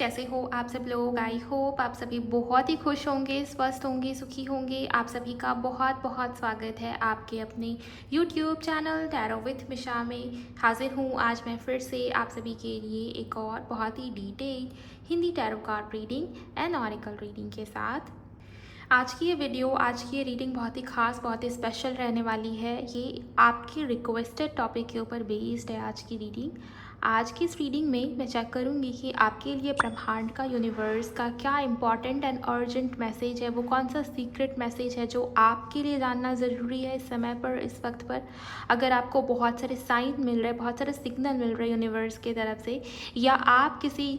कैसे हो आप सब लोग। आई होप आप सभी बहुत ही खुश होंगे, स्वस्थ होंगे, सुखी होंगे। आप सभी का बहुत बहुत स्वागत है आपके अपने YouTube चैनल टैरो विथ मिशा में। हाजिर हूँ आज मैं फिर से आप सभी के लिए एक और बहुत ही detail Hindi tarot card reading and oracle reading के साथ। आज की ये वीडियो, आज की ये रीडिंग बहुत ही ख़ास, बहुत ही स्पेशल रहने वाली है। ये आपकी रिक्वेस्टेड टॉपिक के ऊपर बेस्ड है आज की रीडिंग। आज की इस रीडिंग में मैं चेक करूँगी कि आपके लिए ब्रह्मांड का, यूनिवर्स का क्या इंपॉर्टेंट एंड अर्जेंट मैसेज है, वो कौन सा सीक्रेट मैसेज है जो आपके लिए जानना ज़रूरी है इस समय पर, इस वक्त पर। अगर आपको बहुत सारे साइन मिल रहे, बहुत सारे सिग्नल मिल रहे यूनिवर्स की तरफ से, या आप किसी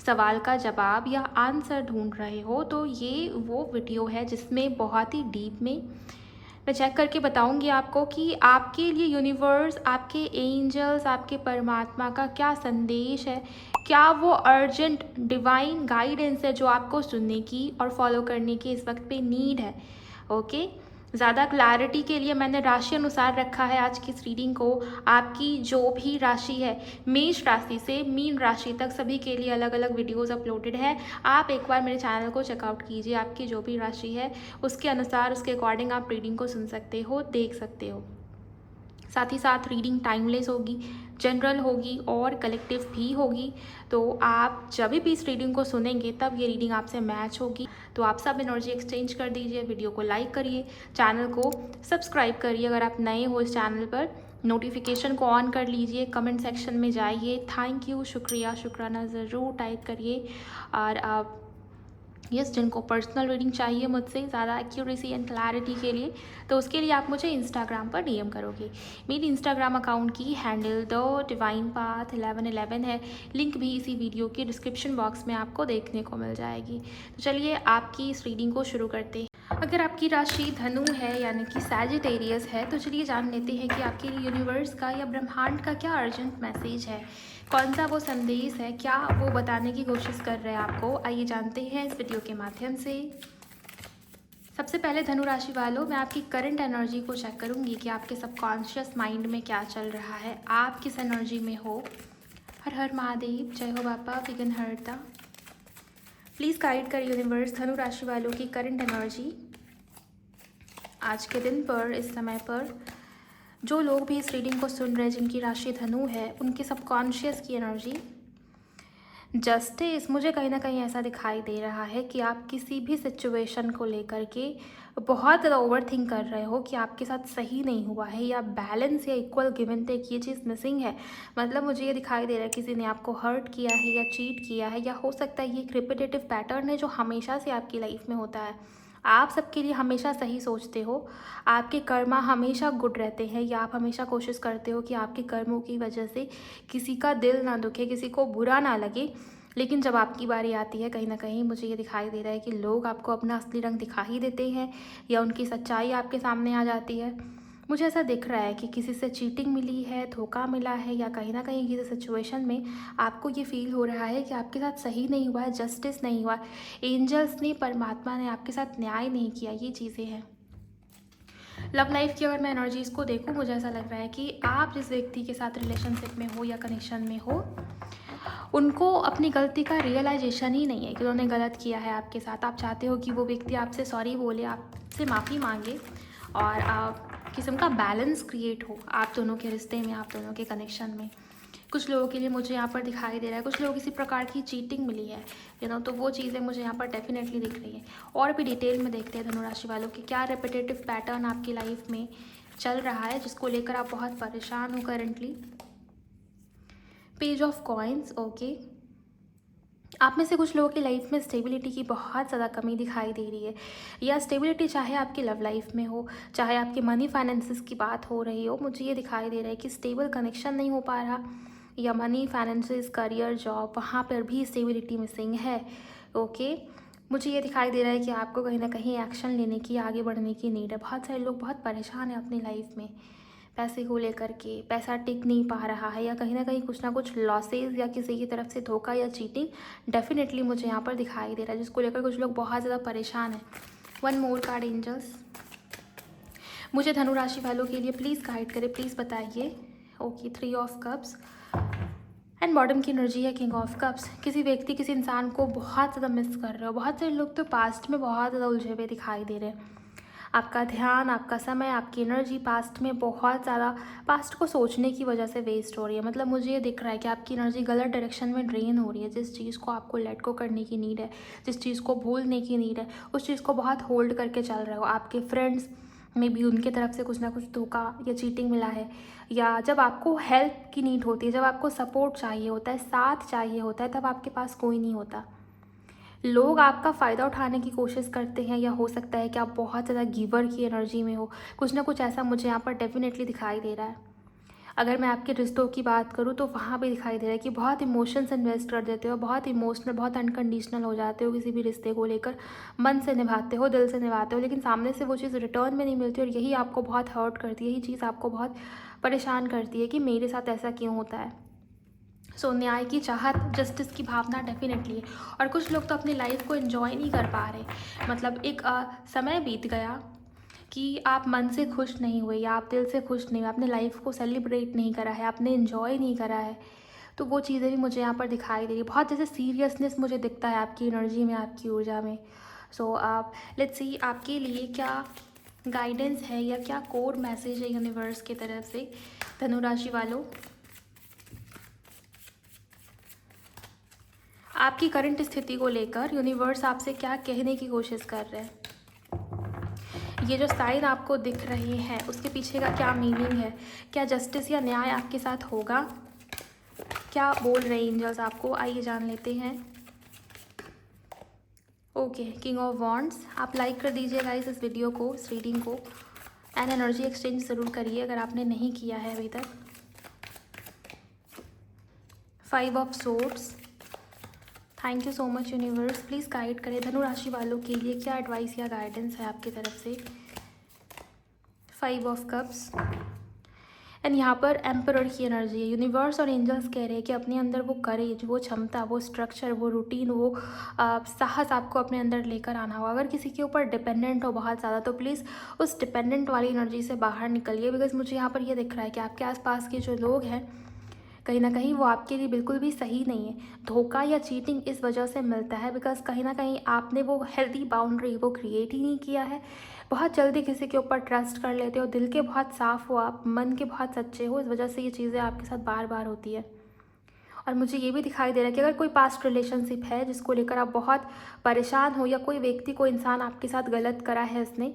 सवाल का जवाब या आंसर ढूंढ रहे हो, तो ये वो वीडियो है जिसमें बहुत ही डीप में मैं चेक करके बताऊंगी आपको कि आपके लिए यूनिवर्स, आपके एंजल्स, आपके परमात्मा का क्या संदेश है, क्या वो अर्जेंट डिवाइन गाइडेंस है जो आपको सुनने की और फॉलो करने की इस वक्त पे नीड है। ओके, ज़्यादा क्लैरिटी के लिए मैंने राशि अनुसार रखा है आज की इस रीडिंग को। आपकी जो भी राशि है, मेष राशि से मीन राशि तक, सभी के लिए अलग अलग वीडियोस अपलोडेड है। आप एक बार मेरे चैनल को चेकआउट कीजिए। आपकी जो भी राशि है उसके अनुसार, उसके अकॉर्डिंग आप रीडिंग को सुन सकते हो, देख सकते हो। साथ ही साथ रीडिंग टाइमलेस होगी, जनरल होगी और कलेक्टिव भी होगी। तो आप जब भी इस रीडिंग को सुनेंगे तब ये रीडिंग आपसे मैच होगी। तो आप सब एनर्जी एक्सचेंज कर दीजिए, वीडियो को लाइक करिए, चैनल को सब्सक्राइब करिए अगर आप नए हो इस चैनल पर, नोटिफिकेशन को ऑन कर लीजिए, कमेंट सेक्शन में जाइए, थैंक यू, शुक्रिया, शुक्राना ज़रूर टाइप करिए। और आप जिनको पर्सनल रीडिंग चाहिए मुझसे ज़्यादा एक्यूरेसी एंड क्लैरिटी के लिए, तो उसके लिए आप मुझे इंस्टाग्राम पर डीएम करोगे। मेरी इंस्टाग्राम अकाउंट की हैंडल द डिवाइन पाथ 1111 है। लिंक भी इसी वीडियो के डिस्क्रिप्शन बॉक्स में आपको देखने को मिल जाएगी। तो चलिए आपकी इस रीडिंग को शुरू करते हैं। अगर आपकी राशि धनु है यानी कि सैजिटेरियस है, तो चलिए जान लेते हैं कि आपके लिए यूनिवर्स का या ब्रह्मांड का क्या अर्जेंट मैसेज है, कौन सा वो संदेश है, क्या वो बताने की कोशिश कर रहे हैं आपको। आइए जानते हैं इस वीडियो के माध्यम से। सबसे पहले धनु राशि वालों, मैं आपकी करंट एनर्जी को चेक करूंगी कि आपके सबकॉन्शियस माइंड में क्या चल रहा है, आप किस एनर्जी में हो। हर हर महादेव, जय हो बाबा विघ्नहर्ता। प्लीज़ गाइड कर यूनिवर्स धनु राशि वालों की करंट एनर्जी आज के दिन पर, इस समय पर। जो लोग भी इस रीडिंग को सुन रहे हैं जिनकी राशि धनु है, उनके सबकॉन्शियस की एनर्जी। जस्टिस, मुझे कहीं ना कहीं ऐसा दिखाई दे रहा है कि आप किसी भी सिचुएशन को लेकर के बहुत ज़्यादा ओवर थिंक कर रहे हो कि आपके साथ सही नहीं हुआ है, या बैलेंस या इक्वल गिव एंड टेक ये चीज़ मिसिंग है। मतलब मुझे ये दिखाई दे रहा है किसी ने आपको हर्ट किया है या चीट किया है, या हो सकता है ये एक रिपीटेटिव पैटर्न है जो हमेशा से आपकी लाइफ में होता है। आप सबके लिए हमेशा सही सोचते हो, आपके कर्मा हमेशा गुड रहते हैं, या आप हमेशा कोशिश करते हो कि आपके कर्मों की वजह से किसी का दिल ना दुखे, किसी को बुरा ना लगे। लेकिन जब आपकी बारी आती है, कहीं ना कहीं मुझे ये दिखाई दे रहा है कि लोग आपको अपना असली रंग दिखा ही देते हैं, या उनकी सच्चाई आपके सामने आ जाती है। मुझे ऐसा दिख रहा है कि किसी से चीटिंग मिली है, धोखा मिला है, या कहीं ना कहीं किसी सिचुएशन में आपको ये फील हो रहा है कि आपके साथ सही नहीं हुआ है, जस्टिस नहीं हुआ, एंजल्स ने, परमात्मा ने आपके साथ न्याय नहीं किया। ये चीज़ें हैं। लव लाइफ की अगर मैं एनर्जीज़ को देखूं, मुझे ऐसा लग रहा है कि आप जिस व्यक्ति के साथ रिलेशनशिप में हो या कनेक्शन में हो, उनको अपनी गलती का रियलाइजेशन ही नहीं है कि उन्होंने गलत किया है आपके साथ। आप चाहते हो कि वो व्यक्ति आपसे सॉरी बोले, आपसे माफ़ी मांगे, और आप किस्म का बैलेंस क्रिएट हो आप दोनों के रिश्ते में, आप दोनों के कनेक्शन में। कुछ लोगों के लिए मुझे यहाँ पर दिखाई दे रहा है, कुछ लोगों किसी प्रकार की चीटिंग मिली है, तो वो चीज़ें मुझे यहाँ पर डेफिनेटली दिख रही है। और भी डिटेल में देखते हैं धनुराशि वालों की क्या रिपीटेटिव पैटर्न आपकी लाइफ में चल रहा है जिसको लेकर आप बहुत परेशान हो currently. Page of coins, okay. आप में से कुछ लोगों की लाइफ में स्टेबिलिटी की बहुत ज़्यादा कमी दिखाई दे रही है, या स्टेबिलिटी चाहे आपकी लव लाइफ में हो, चाहे आपके मनी फाइनेंसेस की बात हो रही हो, मुझे ये दिखाई दे रहा है कि स्टेबल कनेक्शन नहीं हो पा रहा, या मनी फाइनेंसेस, करियर, जॉब, वहाँ पर भी स्टेबिलिटी मिसिंग है। ओके, मुझे ये दिखाई दे रहा है कि आपको कहीं ना कहीं एक्शन लेने की, आगे बढ़ने की नीड है। बहुत सारे लोग बहुत परेशान हैं अपनी लाइफ में, पैसे को लेकर के, पैसा टिक नहीं पा रहा है, या कहीं ना कुछ लॉसेज या किसी की तरफ से धोखा या चीटिंग डेफिनेटली मुझे यहाँ पर दिखाई दे रहा है, जिसको लेकर कुछ लोग बहुत ज़्यादा परेशान हैं। वन मोर कार्ड एंजल्स, मुझे धनु राशि वालों के लिए प्लीज़ गाइड करें, प्लीज़ बताइए। Okay, 3 of cups and bottom की एनर्जी है किंग ऑफ कप्स। किसी व्यक्ति किसी इंसान को बहुत ज़्यादा मिस कर रहे हो। बहुत सारे लोग तो पास्ट में बहुत ज़्यादा उलझे हुए दिखाई दे रहे हैं। आपका ध्यान, आपका समय, आपकी एनर्जी पास्ट में बहुत ज़्यादा पास्ट को सोचने की वजह से वेस्ट हो रही है। मतलब मुझे ये दिख रहा है कि आपकी एनर्जी गलत डायरेक्शन में ड्रेन हो रही है। जिस चीज़ को आपको लेट को करने की नीड है, जिस चीज़ को भूलने की नीड है, उस चीज़ को बहुत होल्ड करके चल रहे हो। आपके फ्रेंड्स में भी उनके तरफ से कुछ ना कुछ धोखा या चीटिंग मिला है, या जब आपको हेल्प की नीड होती है, जब आपको सपोर्ट चाहिए होता है, साथ चाहिए होता है, तब आपके पास कोई नहीं होता। लोग आपका फ़ायदा उठाने की कोशिश करते हैं, या हो सकता है कि आप बहुत ज़्यादा गिवर की एनर्जी में हो। कुछ ना कुछ ऐसा मुझे यहाँ पर डेफिनेटली दिखाई दे रहा है। अगर मैं आपके रिश्तों की बात करूँ तो वहाँ भी दिखाई दे रहा है कि बहुत इमोशंस इन्वेस्ट कर देते हो, बहुत इमोशनल, बहुत अनकंडीशनल हो जाते हो किसी भी रिश्ते को लेकर। मन से निभाते हो, दिल से निभाते हो, लेकिन सामने से वो चीज़ रिटर्न में नहीं मिलती, और यही आपको बहुत हर्ट करती है। यही चीज़ आपको बहुत परेशान करती है कि मेरे साथ ऐसा क्यों होता है। न्याय की चाहत, जस्टिस की भावना डेफिनेटली है। और कुछ लोग तो अपनी लाइफ को एंजॉय नहीं कर पा रहे। मतलब एक समय बीत गया कि आप मन से खुश नहीं हुए, या आप दिल से खुश नहीं हुए, आपने लाइफ को सेलिब्रेट नहीं करा है, आपने एंजॉय नहीं करा है। तो वो चीज़ें भी मुझे यहाँ पर दिखाई दे रही है। बहुत जैसे सीरियसनेस मुझे दिखता है आपकी एनर्जी में, आपकी ऊर्जा में। आप लेट्स सी आपके लिए क्या गाइडेंस है, या क्या कोर मैसेज है यूनिवर्स की तरफ से धनु राशि वालों। आपकी करंट स्थिति को लेकर यूनिवर्स आपसे क्या कहने की कोशिश कर रहे हैं। ये जो साइन आपको दिख रहे हैं उसके पीछे का क्या मीनिंग है। क्या जस्टिस या न्याय आपके साथ होगा, क्या बोल रहे हैं एंजल्स आपको, आइए जान लेते हैं। Okay, king of wands. आप लाइक कर दीजिए गाइस इस वीडियो को, इस रीडिंग को, एंड एनर्जी एक्सचेंज ज़रूर करिए अगर आपने नहीं किया है अभी तक। 5 of swords. Thank you so much universe. Please guide करें धनु राशि वालों के लिए क्या एडवाइस या गाइडेंस है आपकी तरफ से। 5 ऑफ कप्स। एंड यहाँ पर एम्परर की एनर्जी है। यूनिवर्स और एंजल्स कह रहे हैं कि अपने अंदर वो करेज, वो क्षमता, वो स्ट्रक्चर, वो रूटीन, वो साहस आपको अपने अंदर लेकर आना होगा। अगर किसी के ऊपर डिपेंडेंट हो बहुत ज़्यादा तो प्लीज़ उस डिपेंडेंट वाली एनर्जी से बाहर निकलिए। बिकॉज मुझे यहाँ पर ये दिख रहा है कि आपके आसपास के जो लोग हैं कहीं ना कहीं वो आपके लिए बिल्कुल भी सही नहीं है। धोखा या चीटिंग इस वजह से मिलता है बिकॉज कहीं ना कहीं आपने वो हेल्दी बाउंड्री वो क्रिएट ही नहीं किया है। बहुत जल्दी किसी के ऊपर ट्रस्ट कर लेते हो, दिल के बहुत साफ़ हो आप, मन के बहुत सच्चे हो, इस वजह से ये चीज़ें आपके साथ बार बार होती है। और मुझे ये भी दिखाई दे रहा है कि अगर कोई पास्ट रिलेशनशिप है जिसको लेकर आप बहुत परेशान हो, या कोई व्यक्ति, कोई इंसान आपके साथ गलत करा है उसने,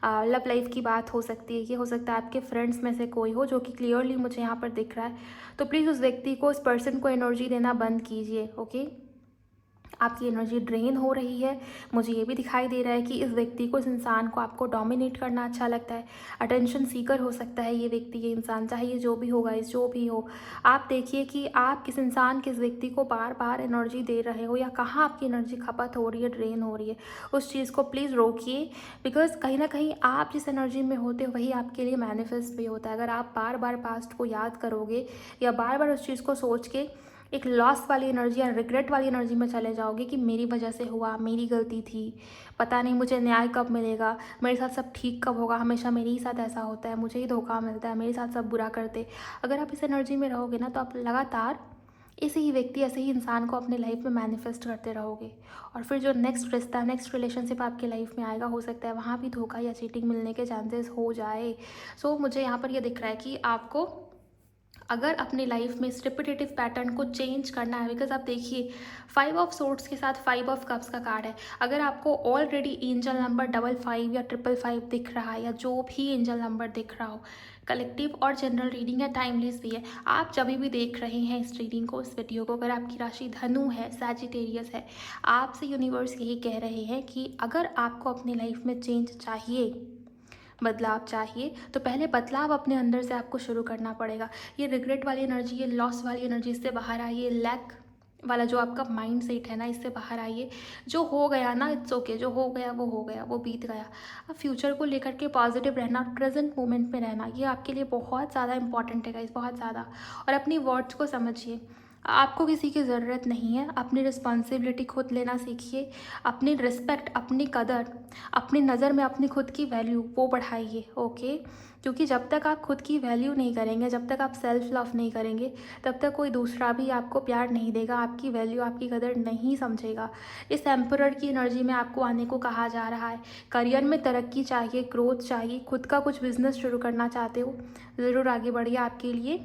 लव लाइफ की बात हो सकती है, ये हो सकता है आपके फ्रेंड्स में से कोई हो जो कि क्लियरली मुझे यहाँ पर दिख रहा है। तो प्लीज़ उस व्यक्ति को, उस पर्सन को एनर्जी देना बंद कीजिए। ओके, आपकी एनर्जी ड्रेन हो रही है। मुझे ये भी दिखाई दे रहा है कि इस व्यक्ति को, इस इंसान को आपको डोमिनेट करना अच्छा लगता है। अटेंशन सीकर हो सकता है ये व्यक्ति, ये इंसान, चाहे ये जो भी होगा, इस जो भी हो। आप देखिए कि आप किस इंसान, किस व्यक्ति को बार बार एनर्जी दे रहे हो, या कहाँ आपकी एनर्जी खपत हो रही है, ड्रेन हो रही है। उस चीज़ को प्लीज़ रोकिए। बिकॉज कहीं ना कहीं आप जिस एनर्जी में होते हो वही आपके लिए मैनिफेस्ट भी होता है। अगर आप बार बार पास्ट को याद करोगे, या बार बार उस चीज़ को सोच के एक लॉस वाली एनर्जी या रिग्रेट वाली एनर्जी में चले जाओगे कि मेरी वजह से हुआ, मेरी गलती थी, पता नहीं मुझे न्याय कब मिलेगा, मेरे साथ सब ठीक कब होगा, हमेशा मेरे ही साथ ऐसा होता है, मुझे ही धोखा मिलता है, मेरे साथ सब बुरा करते। अगर आप इस एनर्जी में रहोगे ना तो आप लगातार ऐसे ही व्यक्ति, ऐसे ही इंसान को अपने लाइफ में मैनिफेस्ट करते रहोगे। और फिर जो नेक्स्ट रिश्ता, नेक्स्ट रिलेशनशिप आपके लाइफ में आएगा, हो सकता है वहाँ भी धोखा या चीटिंग मिलने के चांसेस हो जाए। मुझे यहाँ पर यह दिख रहा है कि आपको अगर अपनी लाइफ में इस रिपीटेटिव पैटर्न को चेंज करना है, बिकॉज आप देखिए 5 ऑफ सोर्ड्स के साथ 5 ऑफ कप्स का कार्ड है। अगर आपको ऑलरेडी एंजल नंबर 55 या 555 दिख रहा है, या जो भी एंजल नंबर दिख रहा हो, कलेक्टिव और जनरल रीडिंग है, टाइमलेस भी है, आप जब भी देख रहे हैं इस रीडिंग को, इस वीडियो को, अगर आपकी राशि धनु है, सैजिटेरियस है, आपसे यूनिवर्स यही कह रहे हैं कि अगर आपको अपनी लाइफ में चेंज चाहिए, बदलाव चाहिए, तो पहले बदलाव अपने अंदर से आपको शुरू करना पड़ेगा। ये रिग्रेट वाली एनर्जी, ये लॉस वाली एनर्जी, इससे बाहर आइए। लैक वाला जो आपका माइंड सेट है ना, इससे बाहर आइए। जो हो गया ना, इट्स ओके, जो हो गया, वो बीत गया। अब फ्यूचर को लेकर के पॉजिटिव रहना, प्रेजेंट मोमेंट में रहना, ये आपके लिए बहुत ज़्यादा इंपॉर्टेंट है गाइस, बहुत ज़्यादा। और अपनी वर्ड्स को समझिए। आपको किसी की ज़रूरत नहीं है। अपनी रिस्पॉन्सिबिलिटी खुद लेना सीखिए। अपनी रिस्पेक्ट, अपनी कदर, अपनी नज़र में अपनी खुद की वैल्यू वो बढ़ाइए, ओके? क्योंकि जब तक आप खुद की वैल्यू नहीं करेंगे, जब तक आप सेल्फ लव नहीं करेंगे, तब तक कोई दूसरा भी आपको प्यार नहीं देगा, आपकी वैल्यू, आपकी कदर नहीं समझेगा। इस एम्परर की एनर्जी में आपको आने को कहा जा रहा है। करियर में तरक्की चाहिए, ग्रोथ चाहिए, खुद का कुछ बिजनेस शुरू करना चाहते हो, ज़रूर आगे बढ़िए। आपके लिए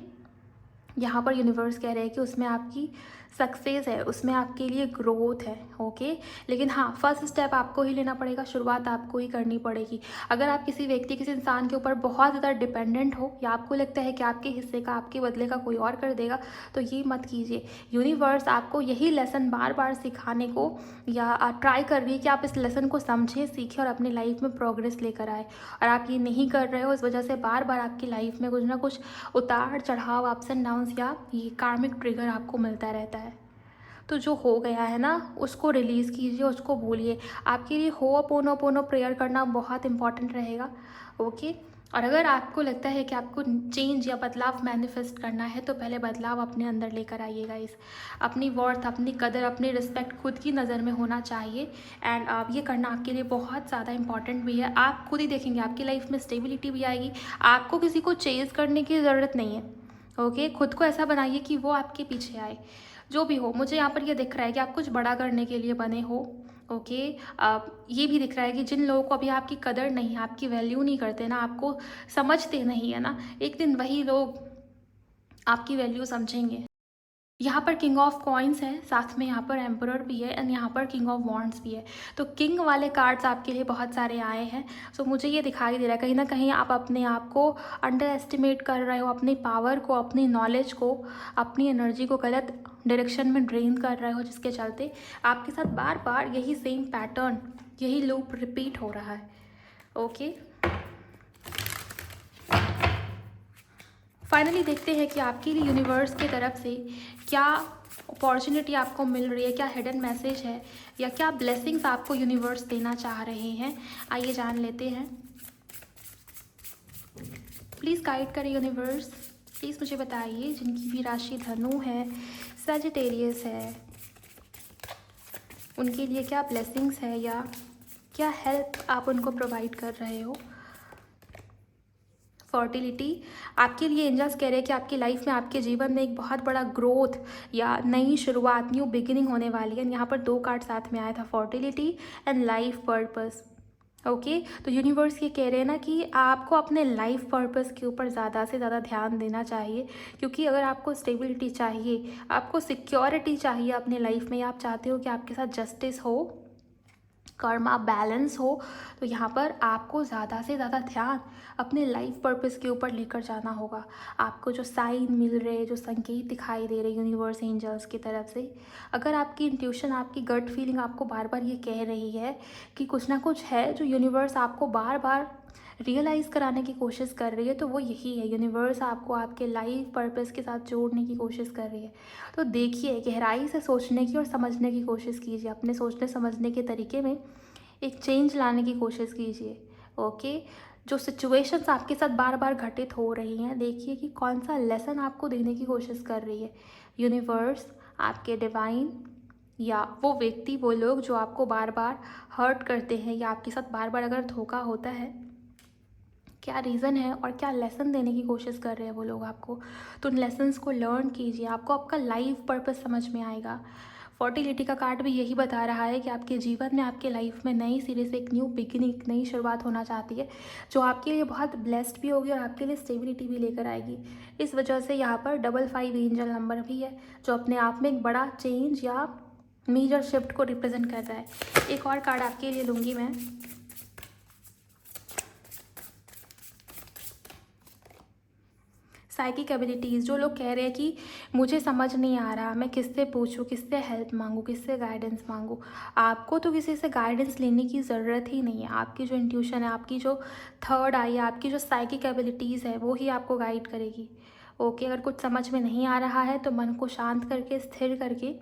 यहाँ पर यूनिवर्स कह रहे हैं कि उसमें आपकी सक्सेस है, उसमें आपके लिए ग्रोथ है, ओके? लेकिन हाँ, फर्स्ट स्टेप आपको ही लेना पड़ेगा, शुरुआत आपको ही करनी पड़ेगी। अगर आप किसी व्यक्ति, किसी इंसान के ऊपर बहुत ज़्यादा डिपेंडेंट हो, या आपको लगता है कि आपके हिस्से का, आपके बदले का कोई और कर देगा, तो ये मत कीजिए। यूनिवर्स आपको यही लेसन बार बार सिखाने को या ट्राई कर रही है कि आप इस लेसन को समझें, सीखें और अपनी लाइफ में प्रोग्रेस लेकर आए। और आप ये नहीं कर रहे हो, इस वजह से बार बार आपकी लाइफ में कुछ ना कुछ उतार चढ़ाव, अप्स एंड डाउन्स या ये कार्मिक ट्रिगर आपको मिलता रहता है। तो जो हो गया है ना, उसको रिलीज़ कीजिए, उसको भूलिए। आपके लिए होअपोनोपोनो प्रेयर करना बहुत इंपॉर्टेंट रहेगा, ओके? और अगर आपको लगता है कि आपको चेंज या बदलाव मैनिफेस्ट करना है, तो पहले बदलाव अपने अंदर लेकर आइएगा। इस अपनी वर्थ, अपनी कदर, अपनी रिस्पेक्ट खुद की नज़र में होना चाहिए। एंड ये करना आपके लिए बहुत ज़्यादा इंपॉर्टेंट भी है। आप खुद ही देखेंगे आपकी लाइफ में स्टेबिलिटी भी आएगी। आपको किसी को चेज़ करने की ज़रूरत नहीं है, ओके? खुद को ऐसा बनाइए कि वो आपके पीछे आए। जो भी हो, मुझे यहाँ पर ये दिख रहा है कि आप कुछ बड़ा करने के लिए बने हो, ओके? ये भी दिख रहा है कि जिन लोगों को अभी आपकी कदर नहीं है, आपकी वैल्यू नहीं करते ना, आपको समझते नहीं है ना, एक दिन वही लोग आपकी वैल्यू समझेंगे। यहाँ पर किंग ऑफ कॉइन्स है, साथ में यहाँ पर एम्परर भी है, एंड यहाँ पर किंग ऑफ वॉन्ड्स भी है। तो किंग वाले कार्ड्स आपके लिए बहुत सारे आए हैं। सो मुझे ये दिखाई दे रहा है कहीं ना कहीं आप अपने आप को अंडर एस्टिमेट कर रहे हो, अपनी पावर को, अपनी नॉलेज को, अपनी एनर्जी को गलत डायरेक्शन में ड्रेन कर रहे हो, जिसके चलते आपके साथ बार बार यही सेम पैटर्न, यही लूप रिपीट हो रहा है, ओके? फाइनली देखते हैं कि आपके लिए यूनिवर्स की तरफ से क्या अपॉर्चुनिटी आपको मिल रही है, क्या हिडन मैसेज है, या क्या ब्लेसिंग्स आपको यूनिवर्स देना चाह रहे हैं। आइए जान लेते हैं। प्लीज़ गाइड करें यूनिवर्स, प्लीज़ मुझे बताइए जिनकी भी राशि धनु है, सजिटेरियस है, उनके लिए क्या ब्लेसिंग्स है या क्या हेल्प आप उनको प्रोवाइड कर रहे हो। फर्टिलिटी आपके लिए एंजल्स कह रहे हैं कि आपकी लाइफ में, आपके जीवन में एक बहुत बड़ा ग्रोथ या नई शुरुआत, न्यू बिगिनिंग होने वाली है। यहाँ पर 2 कार्ड साथ में आया था, fertility and life purpose, okay? तो यूनिवर्स ये कह रहे हैं ना कि आपको अपने लाइफ पर्पस के ऊपर ज़्यादा से ज़्यादा ध्यान देना चाहिए, क्योंकि अगर आपको स्टेबिलिटी चाहिए, आपको सिक्योरिटी चाहिए अपने लाइफ में, या आप चाहते हो कि आपके साथ जस्टिस हो, कर्मा बैलेंस हो, तो यहाँ पर आपको ज़्यादा से ज़्यादा ध्यान अपने लाइफ पर्पस के ऊपर लेकर जाना होगा। आपको जो साइन मिल रहे, जो संकेत दिखाई दे रहे यूनिवर्स एंजल्स की तरफ से, अगर आपकी इंट्यूशन, आपकी गट फीलिंग आपको बार बार ये कह रही है कि कुछ ना कुछ है जो यूनिवर्स आपको बार बार रियलाइज़ कराने की कोशिश कर रही है, तो वो यही है, यूनिवर्स आपको आपके लाइफ पर्पस के साथ जोड़ने की कोशिश कर रही है। तो देखिए, गहराई से सोचने की और समझने की कोशिश कीजिए, अपने सोचने समझने के तरीके में एक चेंज लाने की कोशिश कीजिए, ओके? जो सिचुएशंस आपके साथ बार बार घटित हो रही हैं, देखिए कि कौन सा लेसन आपको देने की कोशिश कर रही है यूनिवर्स, आपके डिवाइन, या वो व्यक्ति, वो लोग जो आपको बार बार हर्ट करते हैं, या आपके साथ बार बार अगर धोखा होता है, क्या रीज़न है और क्या लेसन देने की कोशिश कर रहे हैं वो लोग आपको। तो उन लेसन्स को लर्न कीजिए, आपको आपका लाइफ पर्पस समझ में आएगा। फर्टिलिटी का कार्ड भी यही बता रहा है कि आपके जीवन में, आपके लाइफ में नई सिरे से एक न्यू बिगिनिंग, नई शुरुआत होना चाहती है, जो आपके लिए बहुत ब्लेस्ड भी होगी और आपके लिए स्टेबिलिटी भी लेकर आएगी। इस वजह से यहाँ पर 55 एंजल नंबर भी है, जो अपने आप में एक बड़ा चेंज या मेजर शिफ्ट को रिप्रेजेंट कर रहा है। एक और कार्ड आपके लिए लूँगी मैं। साइकिक एबिलिटीज़, जो लोग कह रहे हैं कि मुझे समझ नहीं आ रहा, मैं किससे पूछूं, किससे हेल्प मांगूं, किससे गाइडेंस मांगूं, आपको तो किसी से गाइडेंस लेने की ज़रूरत ही नहीं है। आपकी जो इंट्यूशन है, आपकी जो थर्ड आई है, आपकी जो साइकिक एबिलिटीज़ है, वो ही आपको गाइड करेगी, ओके? अगर कुछ समझ में नहीं आ रहा है तो मन को शांत करके, स्थिर करके,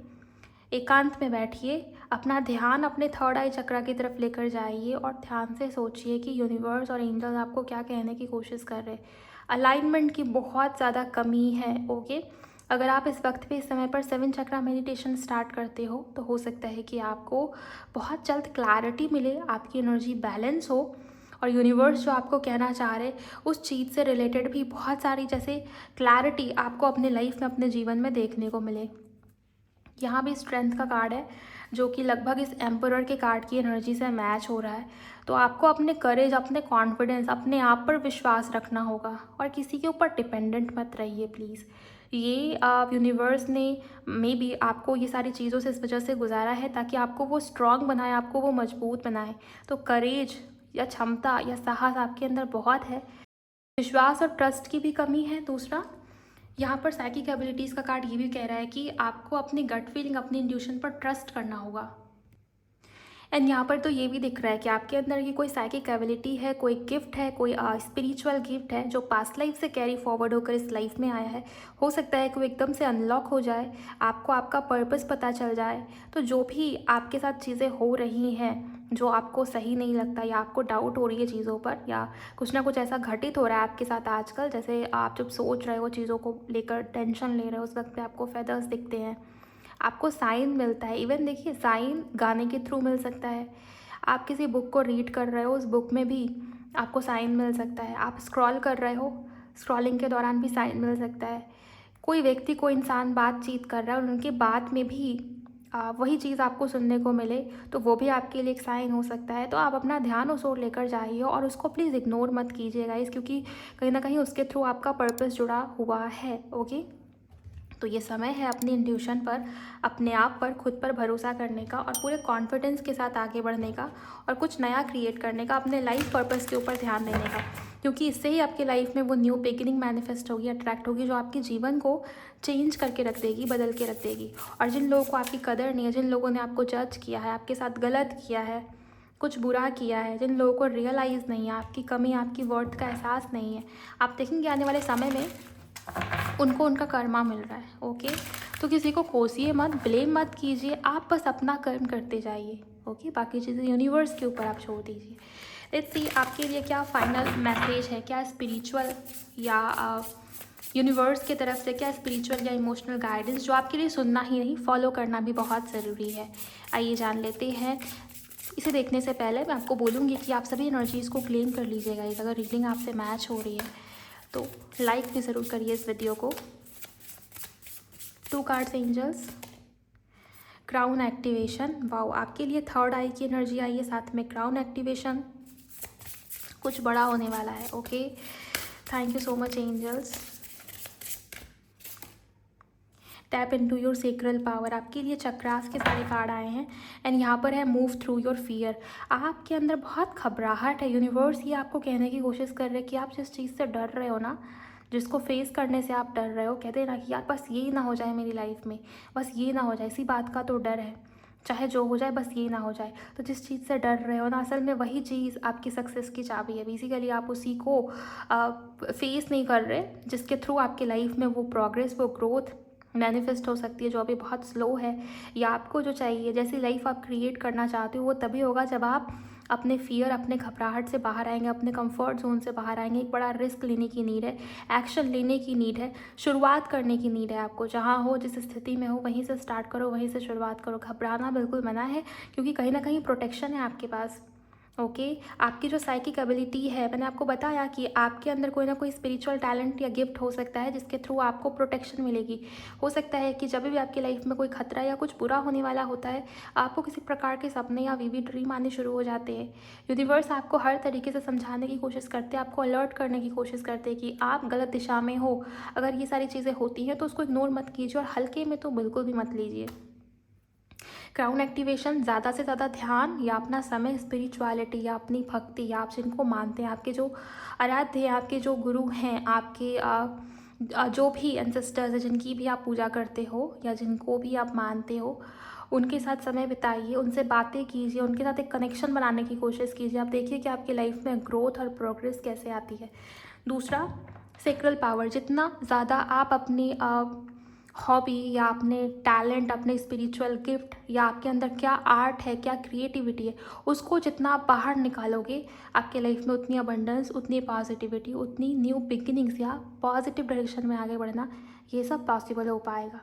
एकांत में बैठिए, अपना ध्यान अपने थर्ड आई चक्रा की तरफ लेकर जाइए और ध्यान से सोचिए कि यूनिवर्स और एंजल्स आपको क्या कहने की कोशिश कर रहे हैं। अलाइनमेंट की बहुत ज़्यादा कमी है, ओके? अगर आप इस वक्त पे इस समय पर 7 चक्रा मेडिटेशन स्टार्ट करते हो तो हो सकता है कि आपको बहुत जल्द क्लैरिटी मिले, आपकी एनर्जी बैलेंस हो और यूनिवर्स जो आपको कहना चाह रहे उस चीज़ से रिलेटेड भी बहुत सारी जैसे क्लैरिटी आपको अपने लाइफ में, अपने जीवन में देखने को मिले। यहाँ भी स्ट्रेंथ का कार्ड है जो कि लगभग इस एम्परर के कार्ड की एनर्जी से मैच हो रहा है। तो आपको अपने करेज, अपने कॉन्फिडेंस, अपने आप पर विश्वास रखना होगा और किसी के ऊपर डिपेंडेंट मत रहिए प्लीज़। ये यूनिवर्स ने मे बी आपको ये सारी चीज़ों से इस वजह से गुजारा है ताकि आपको वो स्ट्रांग बनाए, आपको वो मजबूत बनाए। तो करेज या क्षमता या साहस आपके अंदर बहुत है। विश्वास और ट्रस्ट की भी कमी है। दूसरा, यहाँ पर साइकिक एबिलिटीज़ का कार्ड ये भी कह रहा है कि आपको अपनी गट फीलिंग, अपनी इंट्यूशन पर ट्रस्ट करना होगा। एंड यहाँ पर तो ये भी दिख रहा है कि आपके अंदर ये कोई साइकिक एबिलिटी है, कोई गिफ्ट है, कोई स्पिरिचुअल गिफ्ट है जो पास्ट लाइफ से कैरी फॉरवर्ड होकर इस लाइफ में आया है। हो सकता है कि वो एकदम से अनलॉक हो जाए, आपको आपका पर्पस पता चल जाए। तो जो भी आपके साथ चीज़ें हो रही हैं जो आपको सही नहीं लगता या आपको डाउट हो रही है चीज़ों पर, या कुछ ना कुछ ऐसा घटित हो रहा है आपके साथ आजकल, जैसे आप जब सोच रहे हो चीज़ों को लेकर, टेंशन ले रहे हो, उस वक्त पे आपको फेदर्स दिखते हैं, आपको साइन मिलता है। इवन देखिए, साइन गाने के थ्रू मिल सकता है। आप किसी बुक को रीड कर रहे हो, उस बुक में भी आपको साइन मिल सकता है। आप स्क्रॉल कर रहे हो, स्क्रॉलिंग के दौरान भी साइन मिल सकता है। कोई व्यक्ति, कोई इंसान बातचीत कर रहा है और उनके बात में भी वही चीज़ आपको सुनने को मिले, तो वो भी आपके लिए एक साइन हो सकता है। तो आप अपना ध्यान उस ओर लेकर जाइए और उसको प्लीज़ इग्नोर मत कीजिएगा इस, क्योंकि कहीं ना कहीं उसके थ्रू आपका पर्पस जुड़ा हुआ है। ओके, तो ये समय है अपनी इंट्यूशन पर, अपने आप पर, खुद पर भरोसा करने का और पूरे कॉन्फिडेंस के साथ आगे बढ़ने का और कुछ नया क्रिएट करने का, अपने लाइफ पर्पस के ऊपर ध्यान देने का, क्योंकि इससे ही आपकी लाइफ में वो न्यू बिगिनिंग मैनिफेस्ट होगी, अट्रैक्ट होगी, जो आपके जीवन को चेंज करके रख देगी, बदल के रख देगी। और जिन लोगों को आपकी कदर नहीं है, जिन लोगों ने आपको जज किया है, आपके साथ गलत किया है, कुछ बुरा किया है, जिन लोगों को रियलाइज़ नहीं है आपकी कमी, आपकी वर्थ का एहसास नहीं है, आप देखेंगे आने वाले समय में उनको उनका कर्मा मिल रहा है। ओके, तो किसी को कोसिए मत, ब्लेम मत कीजिए, आप बस अपना कर्म करते जाइए। ओके, बाकी चीज़ें यूनिवर्स के ऊपर आप छोड़ दीजिए। लेट्स सी आपके लिए क्या फाइनल मैसेज है, क्या स्पिरिचुअल या यूनिवर्स की तरफ से क्या स्पिरिचुअल या इमोशनल गाइडेंस जो आपके लिए सुनना ही नहीं, फॉलो करना भी बहुत ज़रूरी है। आइए जान लेते हैं। इसे देखने से पहले मैं आपको बोलूँगी कि आप सभी एनर्जीज़ को क्लेम कर लीजिएगा। अगर रीडिंग आपसे मैच हो रही है तो लाइक भी ज़रूर करिए इस वीडियो को। 2 cards angels, crown activation. Wow, आपके लिए थर्ड आई की एनर्जी आई है, साथ में क्राउन एक्टिवेशन। कुछ बड़ा होने वाला है। Okay, thank you so much angels. Tap into your sacral power, आपके लिए चक्रास के सारे कार्ड आए हैं। एंड यहाँ पर है मूव थ्रू योर फियर। आपके अंदर बहुत घबराहट है। यूनिवर्स ये आपको कहने की कोशिश कर रहे हैं कि आप जिस चीज़ से डर रहे हो ना, जिसको फेस करने से आप डर रहे हो, कहते हैं ना कि यार बस ये ना हो जाए मेरी लाइफ में, बस ये ना हो जाए, इसी बात का तो डर है, चाहे जो हो जाए बस ये ना हो जाए। तो जिस चीज़ से डर रहे हो ना, असल में वही चीज़ आपकी सक्सेस की चाबी है। बेसिकली आप उसी को फेस नहीं कर रहे जिसके थ्रू आपकी लाइफ में वो प्रोग्रेस, वो ग्रोथ मैनिफेस्ट हो सकती है जो अभी बहुत स्लो है। या आपको जो चाहिए, जैसी लाइफ आप क्रिएट करना चाहते हो, वो तभी होगा जब आप अपने फियर, अपने घबराहट से बाहर आएंगे, अपने कंफर्ट जोन से बाहर आएंगे। एक बड़ा रिस्क लेने की नीड है, एक्शन लेने की नीड है, शुरुआत करने की नीड है आपको। जहाँ हो, जिस स्थिति में हो, वहीं से स्टार्ट करो, वहीं से शुरुआत करो। घबराना बिल्कुल मना है, क्योंकि कहीं ना कहीं प्रोटेक्शन है आपके पास। ओके, आपकी जो साइकिक एबिलिटी है, मैंने आपको बताया कि आपके अंदर कोई ना कोई स्पिरिचुअल टैलेंट या गिफ्ट हो सकता है जिसके थ्रू आपको प्रोटेक्शन मिलेगी। हो सकता है कि जब भी आपकी लाइफ में कोई खतरा या कुछ बुरा होने वाला होता है, आपको किसी प्रकार के सपने या विविड ड्रीम आने शुरू हो जाते हैं। यूनिवर्स आपको हर तरीके से समझाने की कोशिश करते हैं, आपको अलर्ट करने की कोशिश करते हैं कि आप गलत दिशा में हो। अगर ये सारी चीज़ें होती हैं तो उसको इग्नोर मत कीजिए और हल्के में तो बिल्कुल भी मत लीजिए। क्राउन एक्टिवेशन, ज़्यादा से ज़्यादा ध्यान या अपना समय स्पिरिचुअलिटी या अपनी भक्ति, या आप जिनको मानते हैं, आपके जो आराध्य हैं, आपके जो गुरु हैं, आपके जो भी एंसेस्टर्स हैं जिनकी भी आप पूजा करते हो या जिनको भी आप मानते हो, उनके साथ समय बिताइए, उनसे बातें कीजिए, उनके साथ एक कनेक्शन बनाने की कोशिश कीजिए। आप देखिए कि आपकी लाइफ में ग्रोथ और प्रोग्रेस कैसे आती है। दूसरा, सेक्रल पावर, जितना ज़्यादा आप अपनी हॉबी या अपने टैलेंट, अपने स्पिरिचुअल गिफ्ट या आपके अंदर क्या आर्ट है, क्या क्रिएटिविटी है, उसको जितना आप बाहर निकालोगे, आपके लाइफ में उतनी अबंडेंस, उतनी पॉजिटिविटी, उतनी न्यू बिगिनिंग्स या पॉजिटिव डायरेक्शन में आगे बढ़ना, ये सब पॉसिबल हो पाएगा।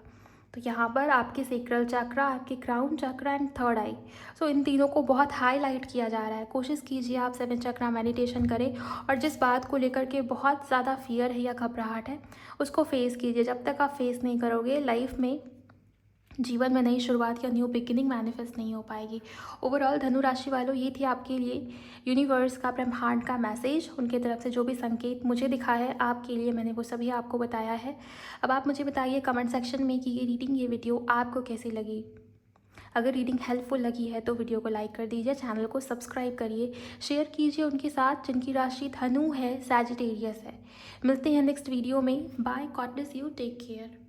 तो यहाँ पर आपके सेक्रल चक्रा, आपके क्राउन चक्रा एंड थर्ड आई, सो इन तीनों को बहुत हाईलाइट किया जा रहा है। कोशिश कीजिए आप 7 चक्रा मेडिटेशन करें और जिस बात को लेकर के बहुत ज़्यादा फियर है या घबराहट है, उसको फेस कीजिए। जब तक आप फेस नहीं करोगे, लाइफ में, जीवन में नई शुरुआत या न्यू बिगिनिंग मैनिफेस्ट नहीं हो पाएगी। ओवरऑल धनु राशि वालों, ये थी आपके लिए यूनिवर्स का, ब्रह्मांड का मैसेज। उनके तरफ से जो भी संकेत मुझे दिखा है आपके लिए, मैंने वो सभी आपको बताया है। अब आप मुझे बताइए कमेंट सेक्शन में कि ये रीडिंग, ये वीडियो आपको कैसी लगी। अगर रीडिंग हेल्पफुल लगी है तो वीडियो को लाइक कर दीजिए, चैनल को सब्सक्राइब करिए, शेयर कीजिए उनके साथ जिनकी राशि धनु है, सैजिटेरियस है। मिलते हैं नेक्स्ट वीडियो में। Bye, god bless you, take care.